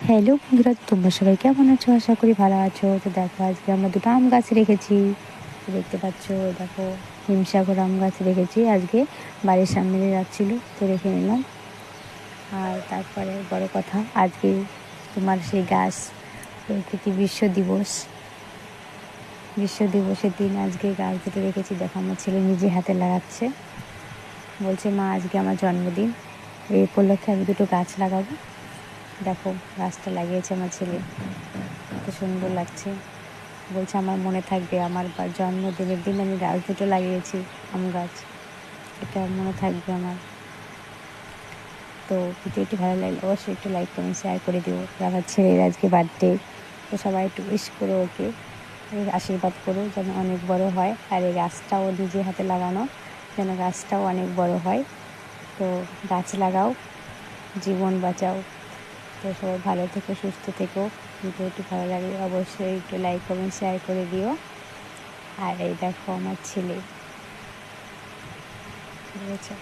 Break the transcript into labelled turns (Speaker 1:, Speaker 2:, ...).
Speaker 1: Hello বন্ধুরা, তোমরা সবাই কেমন আছো? আশা করি ভালো আছো। তো দেখো, আজকে আমরা দুটো আম গাছ রেখেছি। দেখতে পাচ্ছ, দেখো হিমসাগর আম গাছ রেখেছি। আজকে বাড়ির সামনে দিয়ে যাচ্ছিল, তো রেখে নিলাম। আর তারপরে বড় কথা, আজকে তোমার সেই গাছ প্রকৃতি বিশ্ব দিবসের দিন আজকে গাছ দুটো রেখেছি। দেখো, আমার ছেলে নিজে হাতে লাগাচ্ছে। বলছে, মা আজকে আমার জন্মদিন, এই উপলক্ষে আমি দুটো গাছ লাগাবো। দেখো, গাছটা লাগিয়েছে আমার ছেলে, কত সুন্দর লাগছে। বলছে, আমার মনে থাকবে, আমার জন্মদিনের দিন আমি গাছ দুটো লাগিয়েছি, আম গাছ, এটা মনে থাকবে আমার। তো ভিডিওটি ভালো লাগলে অবশ্যই একটু লাইক কমেন্ট শেয়ার করে দিও। আমার ছেলের আজকে বার্থডে, তো সবাই একটু উইশ করো ওকে, আশীর্বাদ করো যেন অনেক বড় হয়। আর এই গাছটাও নিজে হাতে লাগানো, যেন গাছটাও অনেক বড় হয়। তো গাছ লাগাও, জীবন বাঁচাও। তো সবাই ভালো থেকো, সুস্থ থেকো। ভিডিওটি ভালো লাগলে অবশ্যই একটু লাইক কমেন্ট শেয়ার করে দিও। আর এই দেখো আমার ছেলে, ঠিক আছে।